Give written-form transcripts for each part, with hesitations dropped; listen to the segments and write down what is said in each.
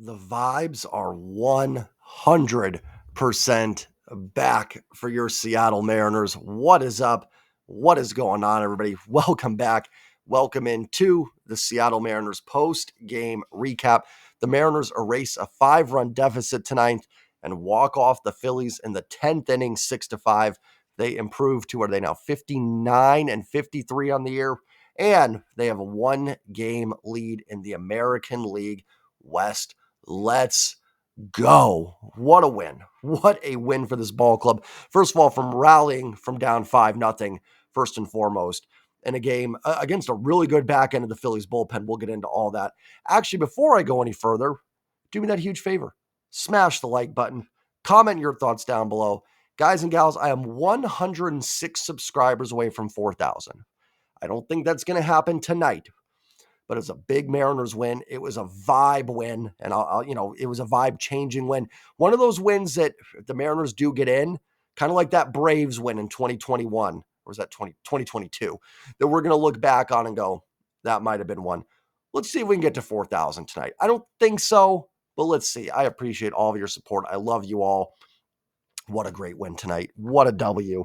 The vibes are 100% back for your Seattle Mariners. What is up? What is going on, everybody? Welcome back. Welcome into the Seattle Mariners post-game recap. The Mariners erase a 5-run deficit tonight and walk off the Phillies in the 10th inning, 6-5. They improve to, are they now 59 and 53 on the year? And they have a 1-game lead in the American League West. Let's go. What a win. What a win for this ball club. First of all, from rallying from down 5-0, first and foremost, in a game against a really good back end of the Phillies bullpen. We'll get into all that. Actually, before I go any further, do me that huge favor. Smash the like button. Comment your thoughts down below. Guys and gals, I am 106 subscribers away from 4,000. I don't think that's going to happen tonight, but it's a big Mariners win. It was a vibe win, and it was a vibe changing win. One of those wins that if the Mariners do get in, kind of like that Braves win in 2021, or was that 2022, that we're going to look back on and go, that might have been one. Let's see if we can get to 4,000 tonight. I don't think so, but let's see. I appreciate all of your support. I love you all. What a great win tonight. What a W.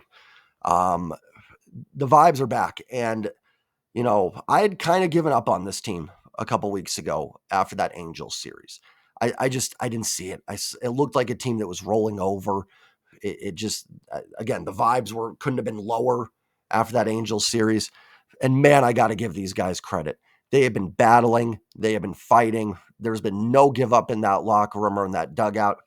The vibes are back, and I had kind of given up on this team a couple weeks ago after that Angels series. I didn't see it. It looked like a team that was rolling over. It just, again, the vibes couldn't have been lower after that Angels series. And man, I got to give these guys credit. They have been battling. They have been fighting. There's been no give up in that locker room or in that dugout.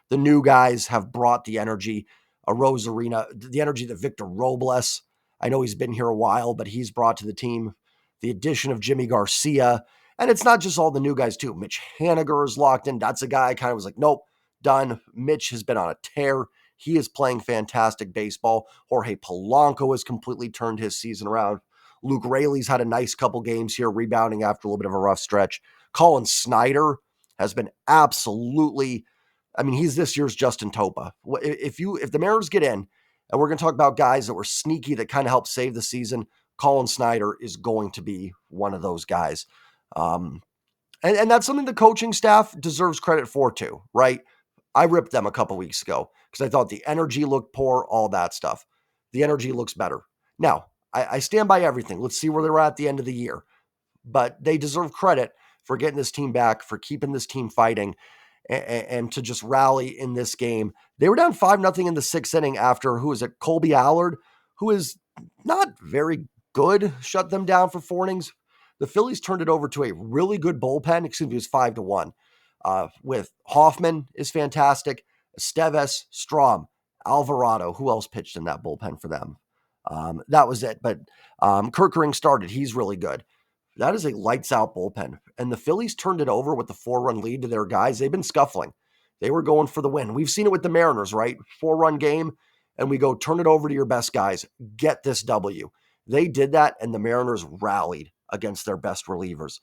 The new guys have brought the energy, the energy that Victor Robles, I know he's been here a while, but he's brought to the team. The addition of Jimmy Garcia. And it's not just all the new guys, too. Mitch Haniger is locked in. That's a guy I kind of was like, nope, done. Mitch has been on a tear. He is playing fantastic baseball. Jorge Polanco has completely turned his season around. Luke Raley's had a nice couple games here, rebounding after a little bit of a rough stretch. Colin Snyder has been absolutely, he's this year's Justin Topa. If the Mariners get in, and we're going to talk about guys that were sneaky that kind of helped save the season, Colin Snyder is going to be one of those guys. And that's something the coaching staff deserves credit for too, right? I ripped them a couple weeks ago because I thought the energy looked poor, all that stuff. The energy looks better. Now, I stand by everything. Let's see where they're at the end of the year. But they deserve credit for getting this team back, for keeping this team fighting, and to just rally in this game. They were down 5-0 in the 6th inning after, Colby Allard, who is not very good, shut them down for 4 innings. The Phillies turned it over to a really good bullpen. It was 5-1. With Hoffman is fantastic. Esteves, Strom, Alvarado. Who else pitched in that bullpen for them? That was it. But Kirkering started. He's really good. That is a lights-out bullpen. And the Phillies turned it over with the 4-run lead to their guys. They've been scuffling. They were going for the win. We've seen it with the Mariners, right? 4-run game, and we go, turn it over to your best guys. Get this W. They did that, and the Mariners rallied against their best relievers.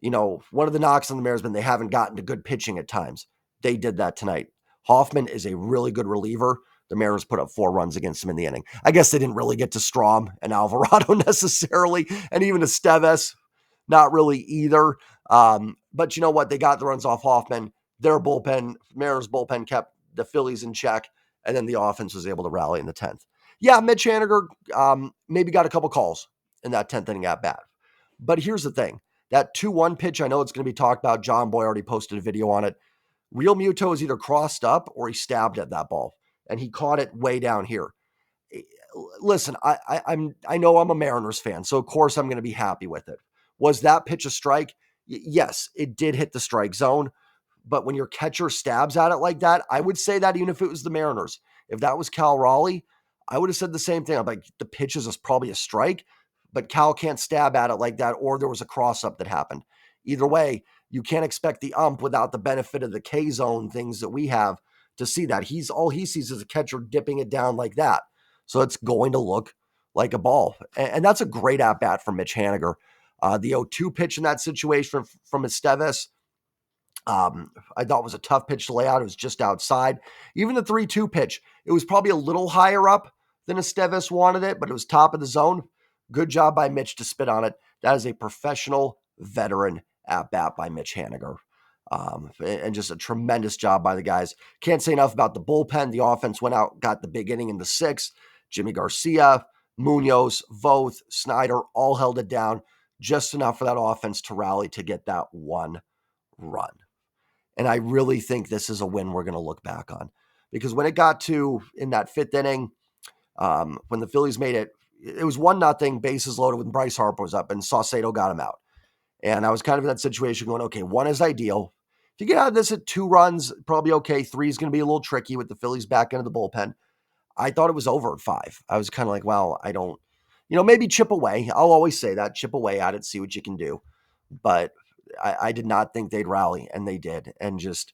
One of the knocks on the Mariners has been they haven't gotten to good pitching at times. They did that tonight. Hoffman is a really good reliever. The Mariners put up 4 runs against him in the inning. I guess they didn't really get to Strom and Alvarado necessarily, and even Esteves, not really either. But you know what? They got the runs off Hoffman. Their bullpen, Mariners bullpen, kept the Phillies in check, and then the offense was able to rally in the 10th. Yeah, Mitch Haniger maybe got a couple calls in that 10th inning at bat. But here's the thing. That 2-1 pitch, I know it's going to be talked about. John Boy already posted a video on it. Real Muto is either crossed up or he stabbed at that ball, and he caught it way down here. Listen, I know I'm a Mariners fan, so of course I'm going to be happy with it. Was that pitch a strike? Yes, it did hit the strike zone, but when your catcher stabs at it like that, I would say that even if it was the Mariners. If that was Cal Raleigh, I would have said the same thing. I'm like, the pitch is probably a strike, but Cal can't stab at it like that, or there was a cross-up that happened. Either way, you can't expect the ump without the benefit of the K-zone things that we have to see that. All he sees is a catcher dipping it down like that. So it's going to look like a ball. And that's a great at-bat for Mitch Haniger. The 0-2 pitch in that situation from Esteves, I thought was a tough pitch to lay out. It was just outside. Even the 3-2 pitch, it was probably a little higher up than Esteves wanted it, but it was top of the zone. Good job by Mitch to spit on it. That is a professional veteran at-bat by Mitch Haniger. And just a tremendous job by the guys. Can't say enough about the bullpen. The offense went out, got the big inning in the sixth. Jimmy Garcia, Munoz, Voth, Snyder all held it down just enough for that offense to rally to get that one run. And I really think this is a win we're going to look back on, because when it got to in that fifth inning, when the Phillies made it, it was 1-0, bases loaded when Bryce Harper was up, and Saucedo got him out. And I was kind of in that situation going, okay, 1 is ideal. If you get out of this at 2 runs, probably okay. 3 is going to be a little tricky with the Phillies back into the bullpen. I thought it was over at 5. I was kind of like, well, I don't, maybe chip away. I'll always say that, chip away at it, see what you can do. But I did not think they'd rally, and they did. And just,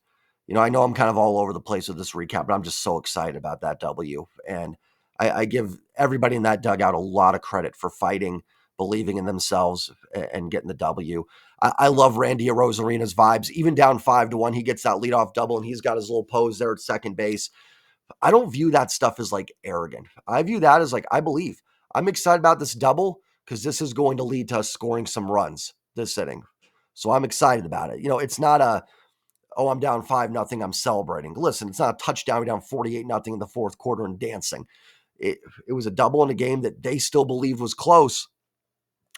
I know I'm kind of all over the place with this recap, but I'm just so excited about that W. And I give everybody in that dugout a lot of credit for fighting, believing in themselves, and getting the W. I love Randy Arosarena's vibes. Even down 5-1, he gets that leadoff double, and he's got his little pose there at second base. I don't view that stuff as like arrogant. I view that as like, I believe. I'm excited about this double because this is going to lead to us scoring some runs this inning. So I'm excited about it. It's not I'm down 5-0, I'm celebrating. Listen, it's not a touchdown, we're down 48-0 in the fourth quarter and dancing. It was a double in a game that they still believed was close,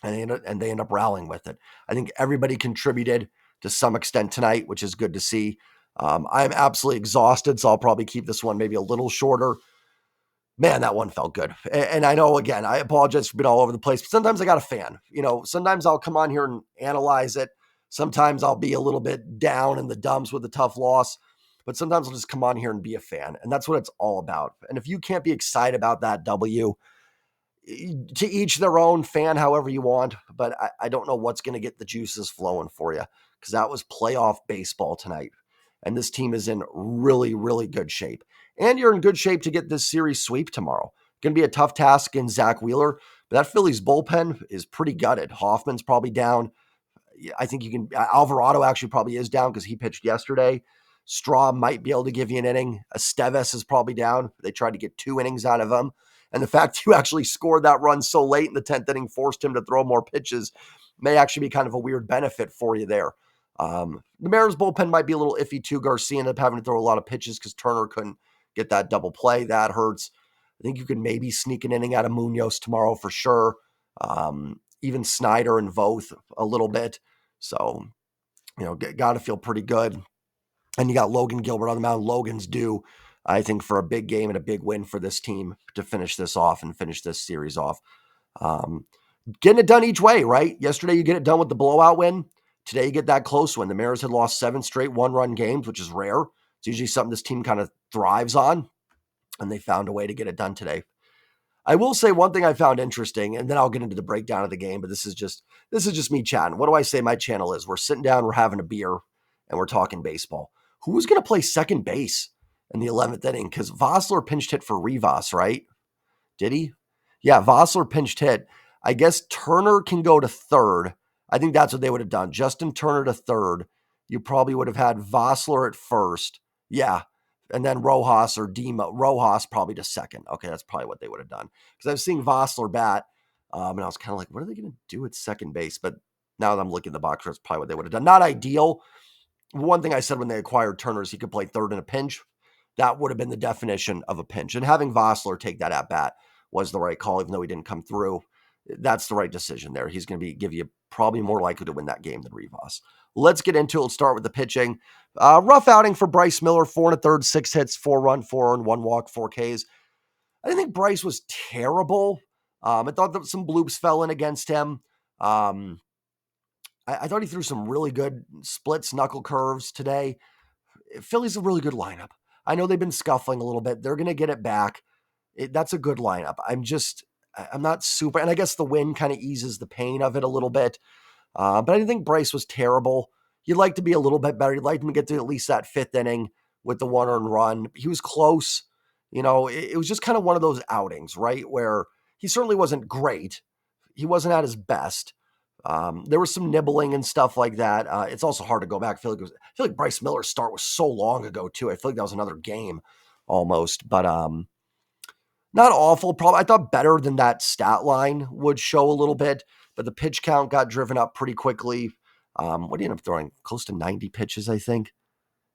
and they end up rallying with it. I think everybody contributed to some extent tonight, which is good to see. I'm absolutely exhausted, so I'll probably keep this one maybe a little shorter. Man, that one felt good. And I know, again, I apologize for being all over the place, but sometimes I got a fan. Sometimes I'll come on here and analyze it. Sometimes I'll be a little bit down in the dumps with a tough loss, but sometimes I'll just come on here and be a fan. And that's what it's all about. And if you can't be excited about that W, to each their own, fan however you want, but I don't know what's going to get the juices flowing for you, because that was playoff baseball tonight. And this team is in really, really good shape. And you're in good shape to get this series sweep tomorrow. Going to be a tough task in Zach Wheeler, but that Phillies bullpen is pretty gutted. Hoffman's probably down. I think you can. Alvarado actually probably is down because he pitched yesterday. Straw might be able to give you an inning. Esteves is probably down. They tried to get 2 innings out of him. And the fact you actually scored that run so late in the 10th inning forced him to throw more pitches may actually be kind of a weird benefit for you there. The Mariners bullpen might be a little iffy too. Garcia ended up having to throw a lot of pitches because Turner couldn't get that double play. That hurts. I think you could maybe sneak an inning out of Munoz tomorrow for sure. Even Snyder and Voth a little bit. So, got to feel pretty good. And you got Logan Gilbert on the mound. Logan's due, I think, for a big game and a big win for this team to finish this off and finish this series off. Getting it done each way, right? Yesterday, you get it done with the blowout win. Today, you get that close win. The Mariners had lost 7 straight one-run games, which is rare. It's usually something this team kind of thrives on, and they found a way to get it done today. I will say one thing I found interesting, and then I'll get into the breakdown of the game, but this is just me chatting. What do I say my channel is? We're sitting down, we're having a beer, and we're talking baseball. Who was going to play second base in the 11th inning? Because Vossler pinched hit for Rivas, right? Did he? Yeah, Vossler pinched hit. I guess Turner can go to third. I think that's what they would have done. Justin Turner to third. You probably would have had Vossler at first. Yeah. And then Rojas or Demo. Rojas probably to second. Okay, that's probably what they would have done. Because I was seeing Vossler bat, and I was kind of like, what are they going to do at second base? But now that I'm looking at the box, that's probably what they would have done. Not ideal. One thing I said when they acquired Turner is he could play third in a pinch. That would have been the definition of a pinch. And having Vossler take that at bat was the right call, even though he didn't come through. That's the right decision there. He's going to give you probably more likely to win that game than Rivas. Let's get into it. Let's start with the pitching. Rough outing for Bryce Miller, 4 1/3, 6 hits, 4 run, 4 earned, 1 walk, 4 Ks. I didn't think Bryce was terrible. I thought that some bloops fell in against him. I thought he threw some really good splits, knuckle curves today. Philly's a really good lineup. I know they've been scuffling a little bit. They're going to get it back. That's a good lineup. I'm not super, and I guess the win kind of eases the pain of it a little bit. But I didn't think Bryce was terrible. You'd like to be a little bit better. You'd like him to get to at least that 5th inning with the 1 earned run. He was close. It was just kind of one of those outings, right? Where he certainly wasn't great. He wasn't at his best. There was some nibbling and stuff like that. It's also hard to go back. I feel like Bryce Miller's start was so long ago too. I feel like that was another game almost, but not awful. Probably I thought better than that stat line would show a little bit, but the pitch count got driven up pretty quickly. What did he end up throwing? Close to 90 pitches, I think.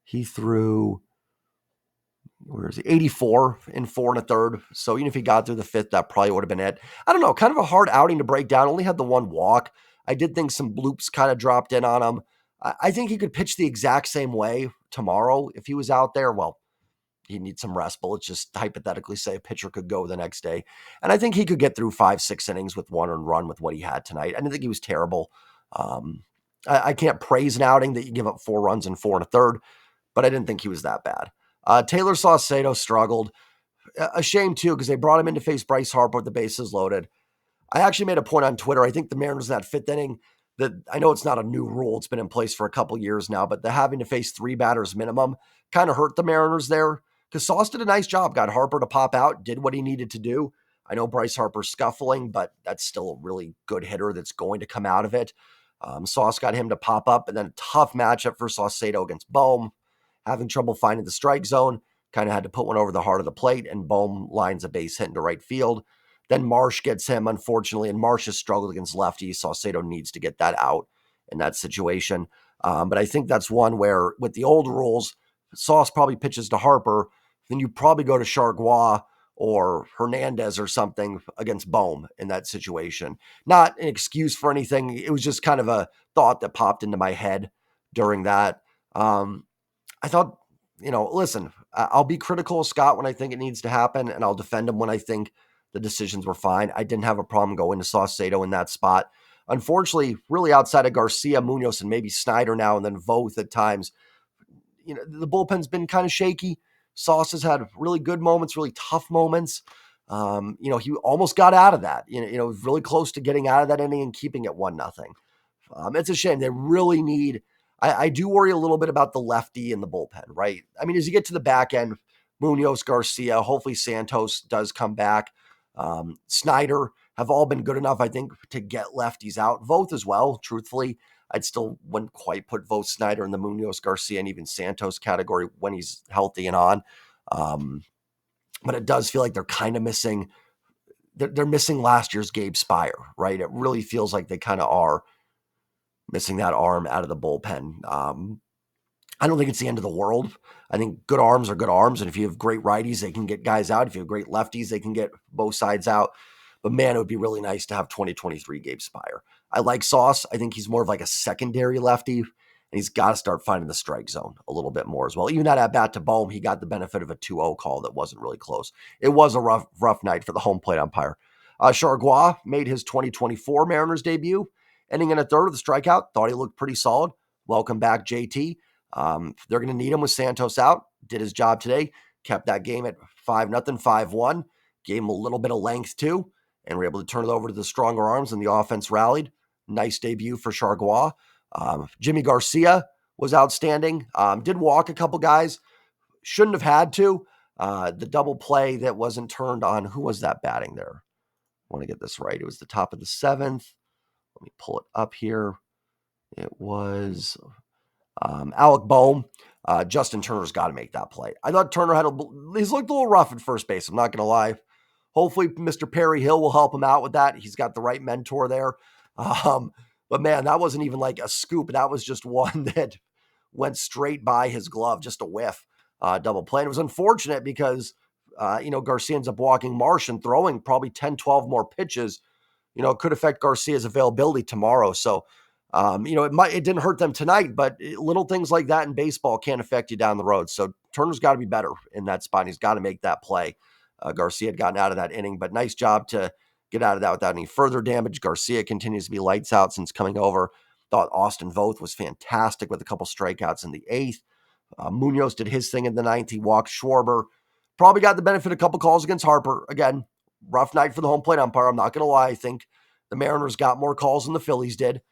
He threw, where is he? 84 in 4 1/3. So even if he got through the fifth, that probably would have been it. I don't know. Kind of a hard outing to break down. Only had the one walk. I did think some bloops kind of dropped in on him. I think he could pitch the exact same way tomorrow if he was out there. Well, he needs some rest, but let's just hypothetically say a pitcher could go the next day. And I think he could get through 5, 6 innings with one earned run with what he had tonight. I didn't think he was terrible. I can't praise an outing that you give up 4 runs in 4 1/3, but I didn't think he was that bad. Taylor Saucedo struggled. A shame, too, because they brought him in to face Bryce Harper with the bases loaded. I actually made a point on Twitter. I think the Mariners in that fifth inning, that I know it's not a new rule. It's been in place for a couple years now, but the having to face 3 batters minimum kind of hurt the Mariners there because Sauce did a nice job, got Harper to pop out, did what he needed to do. I know Bryce Harper's scuffling, but that's still a really good hitter that's going to come out of it. Sauce got him to pop up, and then a tough matchup for Saucedo against Bohm, having trouble finding the strike zone. Kind of had to put one over the heart of the plate, and Bohm lines a base hit into right field. Then Marsh gets him, unfortunately, and Marsh has struggled against lefties. Saucedo needs to get that out in that situation. But I think that's one where, with the old rules, Sauce probably pitches to Harper, then you probably go to Chargois or Hernandez or something against Bohm in that situation. Not an excuse for anything. It was just kind of a thought that popped into my head during that. I thought, listen, I'll be critical of Scott when I think it needs to happen, and I'll defend him when I think the decisions were fine. I didn't have a problem going to Saucedo in that spot. Unfortunately, really outside of Garcia, Munoz, and maybe Snyder now, and then Voth at times, the bullpen's been kind of shaky. Sauce has had really good moments, really tough moments. He almost got out of that. Really close to getting out of that inning and keeping it 1-0. It's a shame. They really need. I do worry a little bit about the lefty in the bullpen, right? I mean, as you get to the back end, Munoz, Garcia, hopefully Santos does come back. Snyder have all been good enough, I think, to get lefties out. Voth as well, truthfully. I'd still wouldn't quite put Voth, Snyder in the Munoz, Garcia, and even Santos category when he's healthy and on. But it does feel like they're kind of missing. They're missing last year's Gabe Spire, right? It really feels like they kind of are missing that arm out of the bullpen. I don't think it's the end of the world. I think good arms are good arms. And if you have great righties, they can get guys out. If you have great lefties, they can get both sides out. But man, it would be really nice to have 2023 Gabe Spire. I like Sauce. I think he's more of like a secondary lefty. And he's got to start finding the strike zone a little bit more as well. Even that at bat to Bohm, he got the benefit of a 2-0 call that wasn't really close. It was a rough night for the home plate umpire. Chargois made his 2024 Mariners debut, ending in a third with a strikeout. Thought he looked pretty solid. Welcome back, JT. They're going to need him with Santos out. Did his job today. Kept that game at 5-0, 5-1. Gave him a little bit of length too, and were able to turn it over to the stronger arms, and the offense rallied. Nice debut for Chargois. Jimmy Garcia was outstanding. Did walk a couple guys. Shouldn't have had to. The double play that wasn't turned on. Who was that batting there? I want to get this right. It was the top of the 7th. Let me pull it up here. It was Alec Bohm. Justin Turner's got to make that play. I thought Turner he's looked a little rough at first base. I'm not going to lie. Hopefully Mr. Perry Hill will help him out with that. He's got the right mentor there. But man, that wasn't even like a scoop. That was just one that went straight by his glove, just a whiff, double play. And it was unfortunate because, Garcia ends up walking Marsh and throwing probably 10, 12 more pitches. It could affect Garcia's availability tomorrow. So, it didn't hurt them tonight, but little things like that in baseball can affect you down the road. So Turner's got to be better in that spot. He's got to make that play. Garcia had gotten out of that inning, but nice job to get out of that without any further damage. Garcia continues to be lights out since coming over. Thought Austin Voth was fantastic with a couple strikeouts in the 8th. Munoz did his thing in the 9th. He walked Schwarber. Probably got the benefit of a couple calls against Harper. Again, rough night for the home plate umpire. I'm not going to lie. I think the Mariners got more calls than the Phillies did,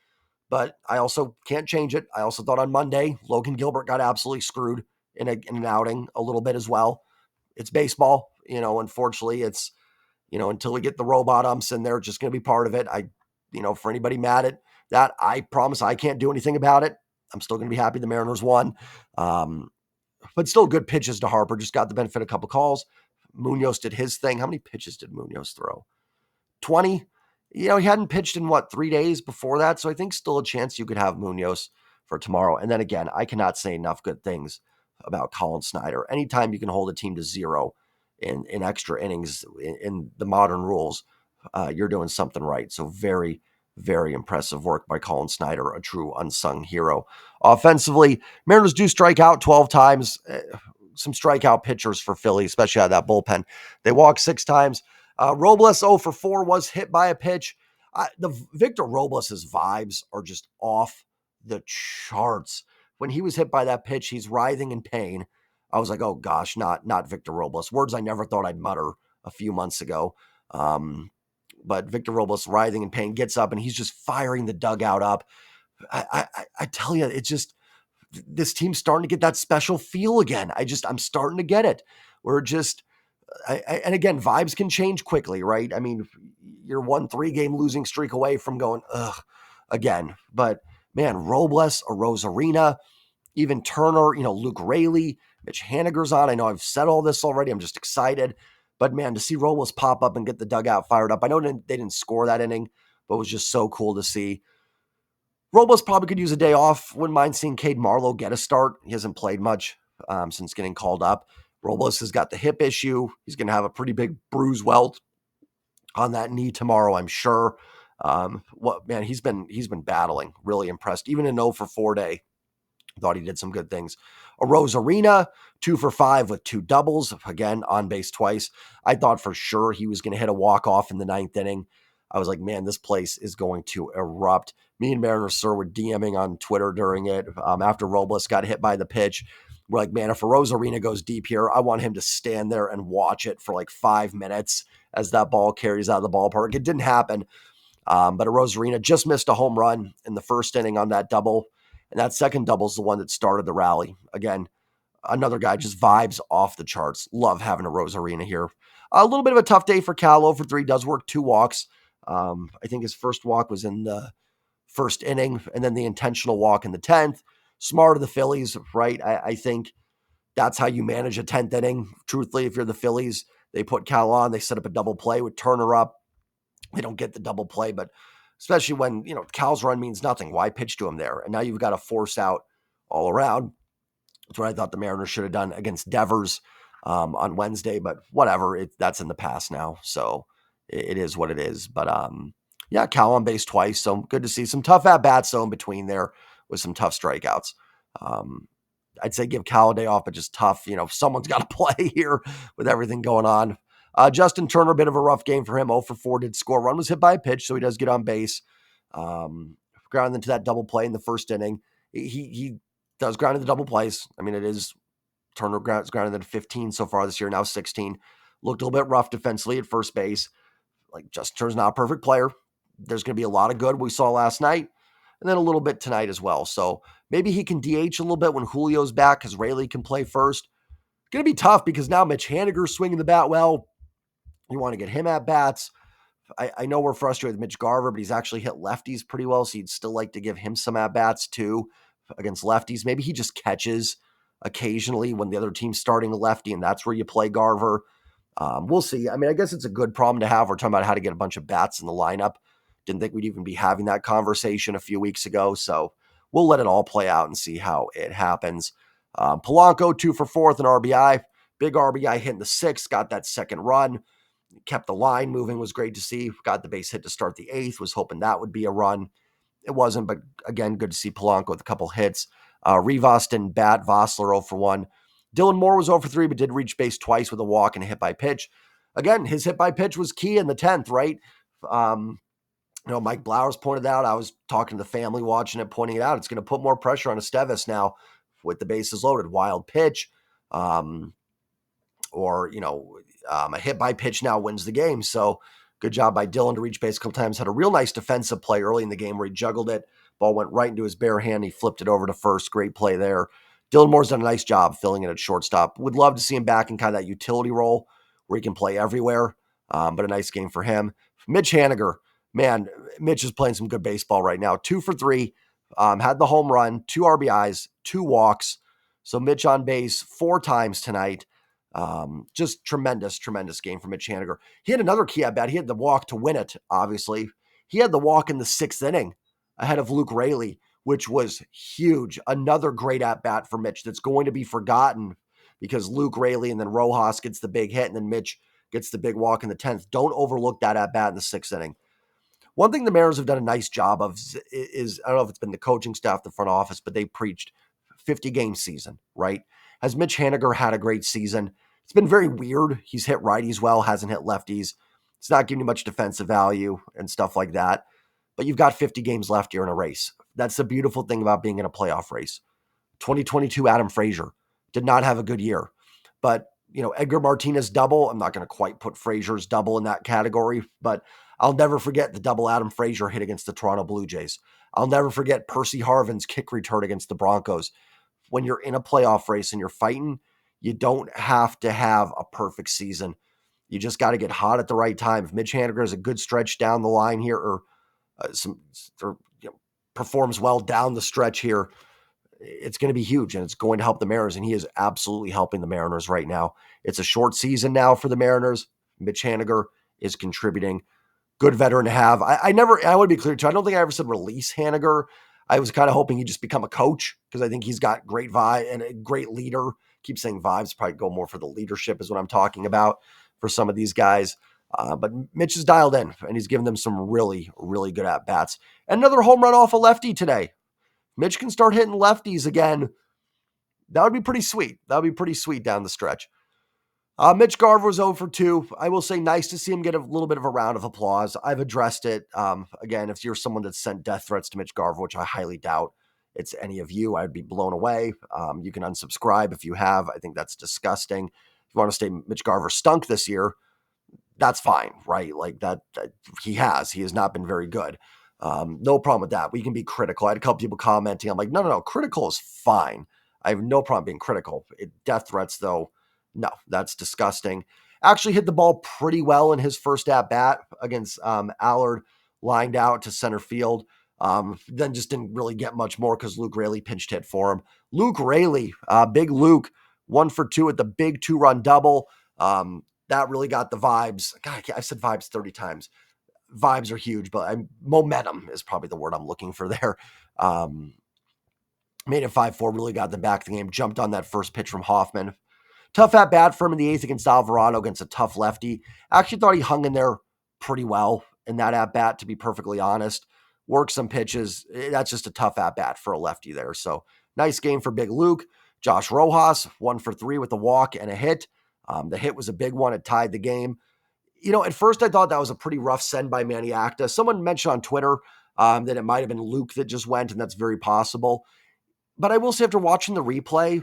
but I also can't change it. I also thought on Monday, Logan Gilbert got absolutely screwed in an outing a little bit as well. It's baseball. Unfortunately, it's, until we get the robot umps in there, just going to be part of it. For anybody mad at that, I promise I can't do anything about it. I'm still going to be happy the Mariners won. But still good pitches to Harper. Just got the benefit of a couple calls. Munoz did his thing. How many pitches did Munoz throw? 20. He hadn't pitched in 3 days before that. So I think still a chance you could have Munoz for tomorrow. And then again, I cannot say enough good things about Colin Snyder. Anytime you can hold a team to zero in extra innings in the modern rules, you're doing something right. So very, very impressive work by Colin Snyder, a true unsung hero. Offensively, Mariners do strike out 12 times. Some strikeout pitchers for Philly, especially out of that bullpen. They walk 6 times. Robles 0 for 4 was hit by a pitch. The Victor Robles' vibes are just off the charts. When he was hit by that pitch, he's writhing in pain. I was like, oh gosh, not Victor Robles. Words I never thought I'd mutter a few months ago. But Victor Robles writhing in pain gets up and he's just firing the dugout up. I tell you, it's just this team's starting to get that special feel again. I'm starting to get it. We're just and again, vibes can change quickly, right? I mean, you're 1 3-game losing streak away from going, ugh, again. But man, Robles, Arozarena, even Turner, Luke Raley, Mitch Haniger's on. I know I've said all this already. I'm just excited. But man, to see Robles pop up and get the dugout fired up. I know they didn't score that inning, but it was just so cool to see. Robles probably could use a day off. Wouldn't mind seeing Cade Marlowe get a start. He hasn't played much since getting called up. Robles has got the hip issue. He's going to have a pretty big bruise welt on that knee tomorrow, I'm sure. He's been battling. Really impressed. Even an 0 for 4 day. Thought he did some good things. Arozarena, 2 for 5 with 2 doubles. Again, on base twice. I thought for sure he was going to hit a walk-off in the 9th inning. I was like, man, this place is going to erupt. Me and Mariner Sir were DMing on Twitter during it after Robles got hit by the pitch. We're like, man, if Arozarena goes deep here, I want him to stand there and watch it for like 5 minutes as that ball carries out of the ballpark. It didn't happen, but Arozarena just missed a home run in the first inning on that double. And that second double is the one that started the rally. Again, another guy just vibes off the charts. Love having Arozarena here. A little bit of a tough day for Cal. 0 for 3 does work 2 walks. I think his first walk was in the first inning, and then the intentional walk in the 10th. Smart of the Phillies, right? I think that's how you manage a 10th inning. Truthfully, if you're the Phillies, they put Cal on. They set up a double play with Turner up. They don't get the double play, but especially when, Cal's run means nothing. Why pitch to him there? And now you've got to force out all around. That's what I thought the Mariners should have done against Devers on Wednesday, but whatever. That's in the past now. So it is what it is. But yeah, Cal on base twice. So good to see some tough at-bats though in between there with some tough strikeouts. I'd say give Cal a day off, but just tough. Someone's got to play here with everything going on. Justin Turner, a bit of a rough game for him. 0 for 4 did score. Run was hit by a pitch, so he does get on base. Ground into that double play in the first inning. He does ground into double plays. I mean, it is Turner grounded into 15 so far this year, now 16. Looked a little bit rough defensively at first base. Like, Justin Turner's not a perfect player. There's going to be a lot of good we saw last night, and then a little bit tonight as well. So maybe he can DH a little bit when Julio's back because Raley can play first. Going to be tough because now Mitch Haniger's swinging the bat well. You want to get him at bats. I know we're frustrated with Mitch Garver, but he's actually hit lefties pretty well, so you'd still like to give him some at-bats too against lefties. Maybe he just catches occasionally when the other team's starting a lefty, and that's where you play Garver. We'll see. I mean, I guess it's a good problem to have. We're talking about how to get a bunch of bats in the lineup. Didn't think we'd even be having that conversation a few weeks ago, so we'll let it all play out and see how it happens. Polanco, 2 for 4 with an RBI. Big RBI hit in the 6th, got that second run. Kept the line moving, was great to see. Got the base hit to start the 8th, was hoping that would be a run. It wasn't, but again, good to see Polanco with a couple hits. Rivas didn't bat. Vossler 0 for 1. Dylan Moore was 0 for 3, but did reach base twice with a walk and a hit by pitch. Again, his hit by pitch was key in the 10th, right? Mike Blowers pointed out, I was talking to the family watching it, pointing it out. It's going to put more pressure on Esteves now with the bases loaded. Wild pitch. A hit by pitch now wins the game. So good job by Dylan to reach base a couple times. Had a real nice defensive play early in the game where he juggled it. Ball went right into his bare hand. He flipped it over to first. Great play there. Dylan Moore's done a nice job filling in at shortstop. Would love to see him back in kind of that utility role where he can play everywhere. But a nice game for him. Mitch Haniger. Man, Mitch is playing some good baseball right now. 2 for 3. Had the home run, 2 RBIs, 2 walks. So Mitch on base 4 times tonight. Just tremendous game from Mitch Haniger. He had another key at bat. He had the walk to win it, obviously. He had the walk in the 6th inning ahead of Luke Raley, which was huge. Another great at-bat for Mitch that's going to be forgotten because Luke Raley and then Rojas gets the big hit and then Mitch gets the big walk in the 10th. Don't overlook that at-bat in the 6th inning. One thing the Mariners have done a nice job of is I don't know if it's been the coaching staff, the front office, but they preached 50-game season, right? Has Mitch Haniger had a great season? It's been very weird. He's hit righties well, hasn't hit lefties. It's not giving you much defensive value and stuff like that. But you've got 50 games left here in a race. That's the beautiful thing about being in a playoff race. 2022 Adam Frazier did not have a good year. But, Edgar Martinez double, I'm not going to quite put Frazier's double in that category, but I'll never forget the double Adam Frazier hit against the Toronto Blue Jays. I'll never forget Percy Harvin's kick return against the Broncos. When you're in a playoff race and you're fighting, you don't have to have a perfect season. You just got to get hot at the right time. If Mitch Haniger has a good stretch down the line here or performs well down the stretch here, it's going to be huge and it's going to help the Mariners, and he is absolutely helping the Mariners right now. It's a short season now for the Mariners. Mitch Haniger is contributing. Good veteran to have. I want to be clear too, I don't think I ever said release Haniger. I was kind of hoping he'd just become a coach because I think he's got great vibe and a great leader. Keep saying vibes, probably go more for the leadership is what I'm talking about for some of these guys. But Mitch is dialed in and he's given them some really, really good at-bats. Another home run off a lefty today. Mitch can start hitting lefties again. That would be pretty sweet. That would be pretty sweet down the stretch. Mitch Garver was 0 for 2. I will say nice to see him get a little bit of a round of applause. I've addressed it. Again, if you're someone that sent death threats to Mitch Garver, which I highly doubt it's any of you, I'd be blown away. You can unsubscribe if you have. I think that's disgusting. If you want to say Mitch Garver stunk this year, that's fine, right? Like that he has not been very good. No problem with that. We can be critical. I had a couple people commenting. I'm like, no. Critical is fine. I have no problem being critical. Death threats, though, no, that's disgusting. Actually hit the ball pretty well in his first at-bat against Allard, lined out to center field. Then just didn't really get much more because Luke Raley pinched hit for him. Luke Raley, big Luke, 1 for 2 at the big 2-run double. That really got the vibes. God, I've said vibes 30 times. Vibes are huge, but momentum is probably the word I'm looking for there. Made it 5-4, really got them back in the game. Jumped on that first pitch from Hoffman. Tough at-bat for him in the 8th against Alvarado against a tough lefty. Actually thought he hung in there pretty well in that at-bat, to be perfectly honest. Worked some pitches. That's just a tough at-bat for a lefty there. So nice game for Big Luke. Josh Rojas, 1 for 3 with a walk and a hit. The hit was a big one. It tied the game. At first I thought that was a pretty rough send by Manny Acta. Someone mentioned on Twitter that it might have been Luke that just went, and that's very possible. But I will say after watching the replay,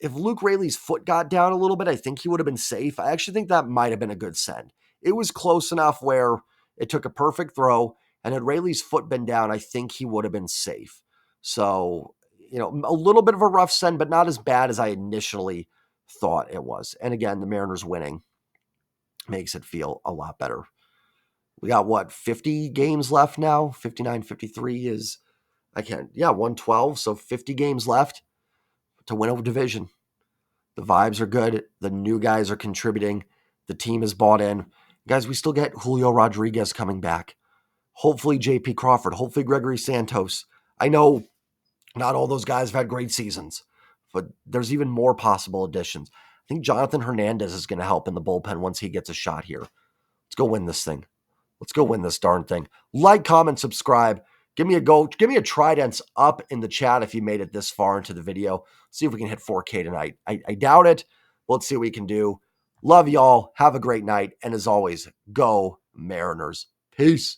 if Luke Raley's foot got down a little bit, I think he would have been safe. I actually think that might have been a good send. It was close enough where it took a perfect throw, and had Raley's foot been down, I think he would have been safe. So, a little bit of a rough send, but not as bad as I initially thought it was. And again, the Mariners winning makes it feel a lot better. We got 50 games left now? 59, 53 is, 112. So 50 games left to win a division. The vibes are good. The new guys are contributing. The team is bought in. Guys, we still get Julio Rodriguez coming back. Hopefully JP Crawford. Hopefully Gregory Santos. I know not all those guys have had great seasons, but there's even more possible additions. I think Jonathan Hernandez is going to help in the bullpen once he gets a shot here. Let's go win this thing. Let's go win this darn thing. Like, comment, subscribe. Give me a Tridents up in the chat if you made it this far into the video. See if we can hit 4K tonight. I doubt it, but let's see what we can do. Love y'all. Have a great night. And as always, go Mariners. Peace.